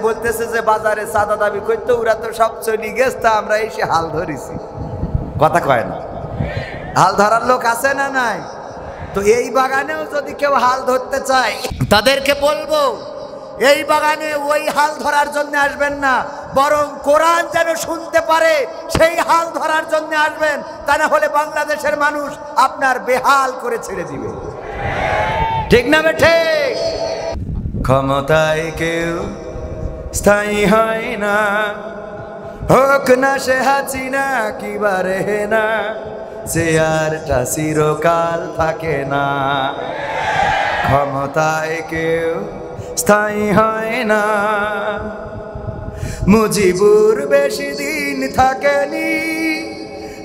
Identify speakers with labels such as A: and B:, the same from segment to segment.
A: বলতেছে যে বাজারে চাঁদা দাবি করতে, ওরা তো সব চলে গেছে, তা আমরা এসে হাল ধরেছি। কথা কয় না? হাল ধরার লোক আছে না নাই? তো এই বাগানেও যদি কেউ হাল ধরতে চায়, তাদেরকে বলবো এই বাগানে ওই হাল ধরার জন্য আসবেন না, বরং কোরআন যেন শুনতে পারে সেই হাল ধরার জন্য আসবেন। তা না হলে বাংলাদেশের মানুষ আপনার বেহাল করে ছেড়ে দিবে। ঠিক না বেঠে? ক্ষমতায় কেউ স্থায়ী হয় না, হোক না সে হাসিনা কিবা রেহেনা, চেয়ারটা চিরকাল থাকে না। ক্ষমতায় কেউ স্থায়ী হয় না, মুজিবুর বেশি দিন থাকেনি,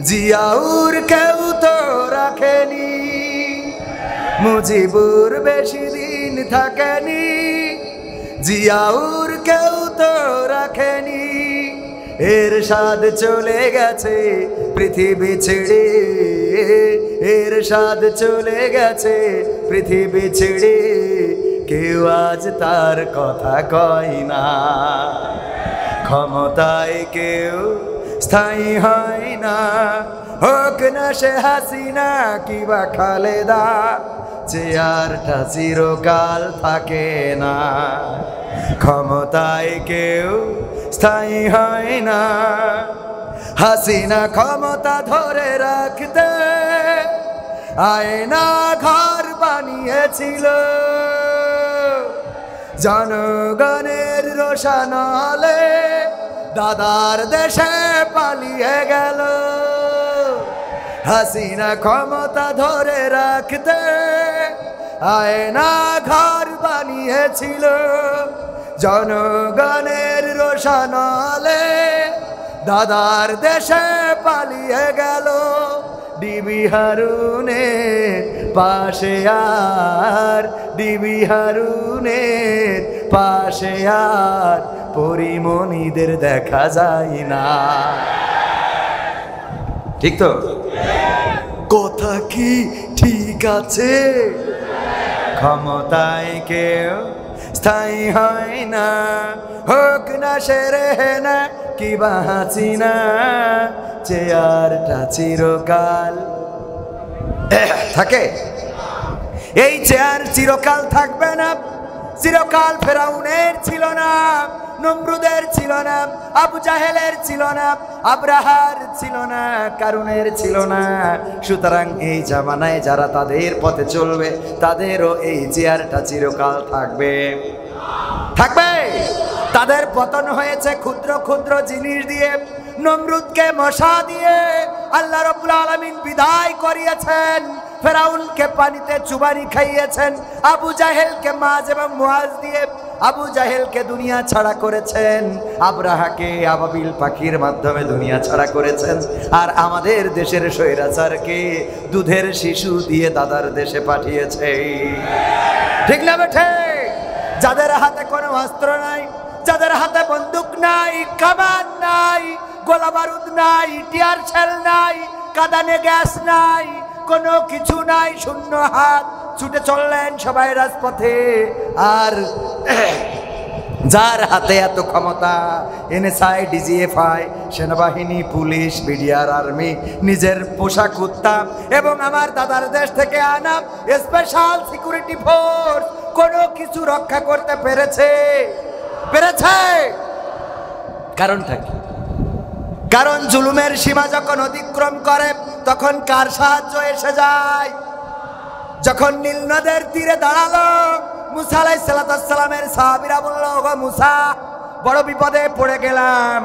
A: জিয়াউর কেউ তো রাখেনি। মুজিবুর বেশি দিন থাকেনি, জিয়াউর কেউ তো রাখেনি। এরশাদ চলে গেছে পৃথিবী ছেড়ে, এরশাদ চলে গেছে পৃথিবী ছেড়ে, কেউ আজ তার কথা কয় না। ক্ষমতায় কেউ স্থায়ী হয় না, হোক না সে হাসিনা কিবা খালেদা, চেয়ারটা চিরকাল থাকে না। ক্ষমতায় কেউ স্থায়ী হয় না, হাসিনা ক্ষমতা ধরে রাখতে আয়না ঘর বানিয়েছিল, জনগণের রোশনালে দাদার দেশে পালিয়ে গেল। হাসিনা ক্ষমতা ধরে রাখতে আয়না ঘর বানিয়েছিল, জনগণের রোশনালে দাদার দেশে পালিয়ে গেল। ডিবি হারুনের পাশে আর, ডিবি হারুনের পাশে আর পরিমণিদের দেখা যায় না। ঠিক তো? কথা কি ঠিক আছে? ক্ষমতায় কেউ স্থায়ী হয় না, হোক না সে রেহেনা কিবা হাসিনা, চেয়ারটা চিরকাল থাকে। এই চেয়ার চিরকাল থাকবে না। চিরকাল ফেরাউনের ছিল না, নমরুদের ছিল না, আবু জাহেলের ছিল না, আব্রাহার ছিল না, কারুনের ছিল না। সুতরাং এই জামানায় যারা তাদের পথে চলবে তাদেরও এই চেয়ারটা চিরকাল থাকবে। থাকবে। তাদের পতন হয়েছে ক্ষুদ্র ক্ষুদ্র জিনিস দিয়ে, নমরুদকে মশা দিয়ে আল্লাহ রাব্বুল আলামিন বিদায় করিয়েছেন, ফেরাউনকে পানিতে চুবানি খাইয়েছেন, আবু জাহেলকে মাজ এবং মুয়াজ দিয়ে আবু জাহেলকে দুনিয়া ছাড়া করেছেন, আব্রাহাকে আবাবিল পাখির মাধ্যমে দুনিয়া ছাড়া করেছেন, আর আমাদের দেশের স্বৈরাচারকে দুধের শিশু দিয়ে দাদার দেশে পাঠিয়েছে। ঠিক না বেঠে? যাদের হাতে কোনো অস্ত্র নাই, যাদের হাতে বন্দুক নাই, কামান নাই, গোলা বারুদ নাই, টিয়ার শেল নাই, কাঁদানে গ্যাস নাই, কোনো কিছু নাই, শূন্য হাত ছুটে চললেন সবাই রাজপথে। আর যার হাতে এত ক্ষমতা, এনএসআই, ডিজিএফআই, সেনাবাহিনী, পুলিশ, বিডিআর, আর্মি, নিজের পোষা কুত্তা এবং আমার দাদার দেশ থেকে আনা স্পেশাল সিকিউরিটি ফোর্স কোনো কিছু রক্ষা করতে পেরেছে? পেরেছে? কারণটা কি? কারণ জুলুমের সীমা যখন অতিক্রম করে তখন কার সাহায্য এসে যায়? যখন নীল নদের তীরে দাঁড়ালো মুসা আলাইহিস সালামের সাহাবীরা বলল, ওগো মুসা, বড় বিপদে পড়ে গেলাম,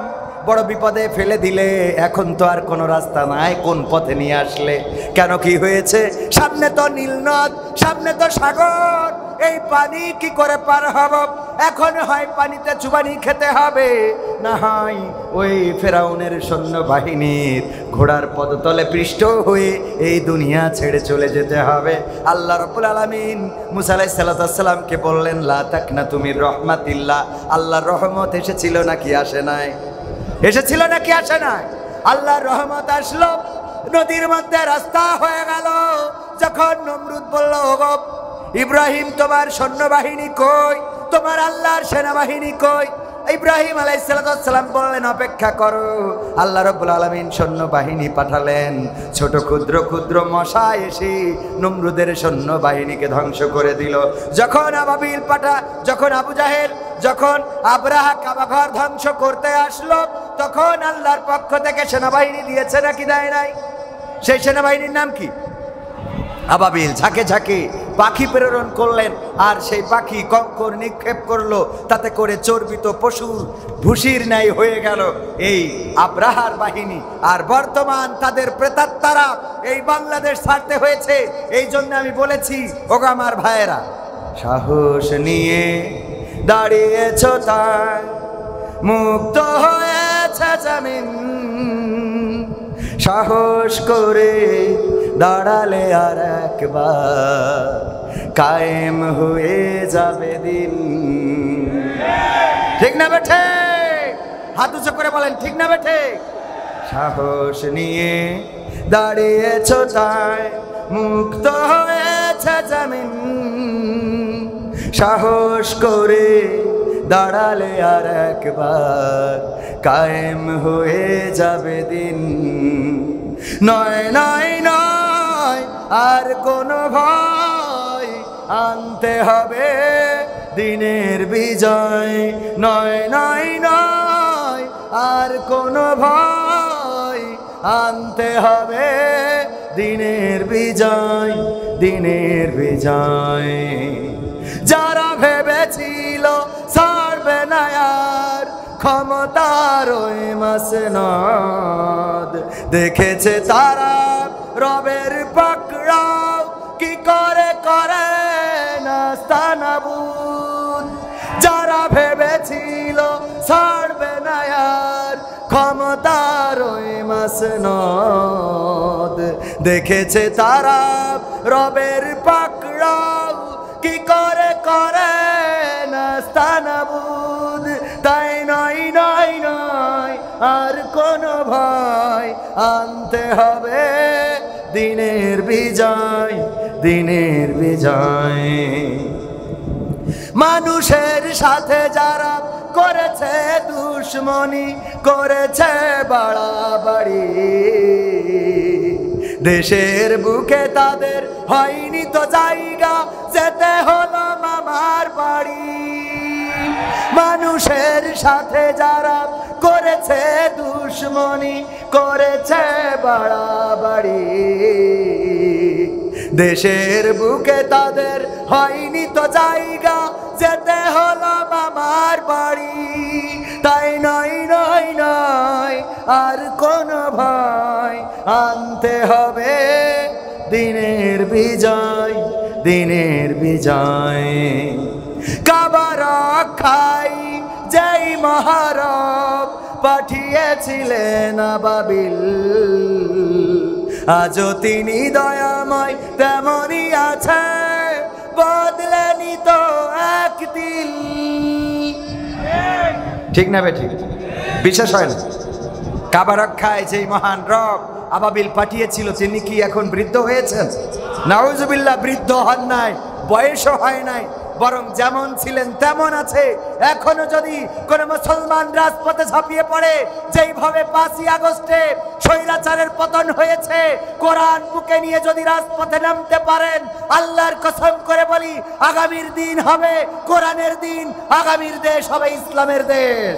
A: বড় বিপদে ফেলে দিলে, এখন তো আর কোনো রাস্তা নাই, কোন পথে নিয়ে আসলে? কেন, কি হয়েছে? সামনে তো নীল নদ, সামনে তো সাগর, এই পানি কি করে পার হব? এখন হয় পানিতে চুবানি খেতে হবে, না হয় ওই ফেরাউনের সৈন্যবাহিনীর ঘোড়ার পদতলে পৃষ্ঠ হয়ে এই দুনিয়া ছেড়ে চলে যেতে হবে। আল্লাহ রাব্বুল আলামিন মুসা আলাইহিস সালামকে বললেন, লা তাকনাতু মির রাহমাতিল্লাহ। আল্লাহর রহমত এসেছিল নাকি আসে নাই? এসেছিল নাকি আসে নাই? আল্লাহর রহমত আসলো, নদীর মধ্যে রাস্তা হয়ে গেল। যখন নমরুদ বলল, ওগো ইব্রাহিম, তোমার সৈন্যবাহিনী কই? তোমার আল্লাহর সেনাবাহিনী কই? ইব্রাহিম আলাইহিসসালাম বললেন অপেক্ষা করো। আল্লাহ রাব্বুল আলামিন সৈন্যবাহিনী পাঠালেন, ছোট ক্ষুদ্র ক্ষুদ্র মশা এসে নমরুদের সৈন্যবাহিনীকে ধ্বংস করে দিল। যখন আবাবিল পাঠা, যখন আবু জাহেল, যখন আব্রাহা কাবাঘর ধ্বংস করতে আসলো, তখন আল্লাহর পক্ষ থেকে সেনাবাহিনী দিয়েছে নাকি দেয় নাই? সেই সেনাবাহিনীর নাম কি? আবাবিল। ঝাঁকে ঝাঁকে পাখি প্রেরণ করলেন, আর সেই পাখি কঙ্কর নিক্ষেপ করলো, তাতে করে চর্বিত পশুর ভুসির ন্যায় হয়ে গেল এই আব্রাহার বাহিনী। আর বর্তমান তাদের প্রেতাত্মারা এই বাংলাদেশ ছাড়তে হয়েছে। এই জন্য আমি বলেছি, ওগো আমার ভাইয়েরা, সাহস নিয়ে দাঁড়িয়েছ তাই মুক্ত হয়েছে জমিন, সাহস করে দাঁড়ালে আর একবার কায়েম হয়ে যাবে দিন। ঠিক না বেঠে? হাত উঁচু করে বলেন ঠিক না বেঠে? সাহস নিয়ে দাঁড়িয়েছ তাই মুক্ত হয়েছে জমিন, সাহস করে দাঁড়ালে আর একবার কায়েম হয়ে যাবে দিন। নয় নয় নয় আর কোনো ভয়, আনতে হবে দিনের বিজয়। নয় নয় নয় আর কোনো ভয়, আনতে হবে দিনের বিজয়, দিনের বিজয়। যারা ভেবেছিল ছাড়বে না আর ক্ষমতার ওই মাসনদ, দেখেছে তারা রবের পাকড়াও কি করে করে নাস্তানাবুদ। যারা ভেবেছিল ছাড়বে না আর ক্ষমতার ওই মাসনদ, দেখেছে তারা রবের পাকড়াও কি করে করে নাস্তানাবুদ। তাই নয় নয় নয় আর কোনো ভয়, আনতে হবে দিনের বিজয়, দিনের বিজয়। মানুষের সাথে যারা করেছে দুশ্মনী, করেছে বাড়াবাড়ি, দেশের বুকে তাদের হয়নি তো জায়গা, যেতে হলো মামার বাড়ি। মানুষের সাথে যারা করেছে দুশ্মনী, করেছে বাড়াবাড়ি, দেশের বুকে তাদের হয়নি তো জায়গা, যেতে হলো মামার বাড়ি। তাই নয় নয় নয় আর কোনো ভয়, আনতে হবে দিনের বিজয়, দিনের বিজয়। কাবা রক্ষায় যেই মহারব পাঠিয়েছিলেন আবাবিল, আজও তিনি দয়াময় তেমনই আছে, বদলেনি তো একদিন। ঠিক না বেঠিক? বিশ্বাস হয় না? কাবা রক্ষায় যেই মহান রব আবাবিল পাঠিয়েছিল, তিনি কি এখন বৃদ্ধ হয়েছেন? নাউজুবিল্লাহ, বৃদ্ধ হন নাই, বয়সও হয় নাই, বরং যেমন ছিলেন তেমন আছে। এখনো যদি কোন মুসলমান রাজপথে ঝাঁপিয়ে পড়ে, যেইভাবে 5ই আগস্টে স্বৈরাচারের পতন হয়েছে, কোরআন বুকে নিয়ে যদি রাজপথে নামতে পারেন, আল্লাহর কসম করে বলি, আগামীর দিন হবে কোরআনের দিন, আগামীর দেশ হবে ইসলামের দেশ।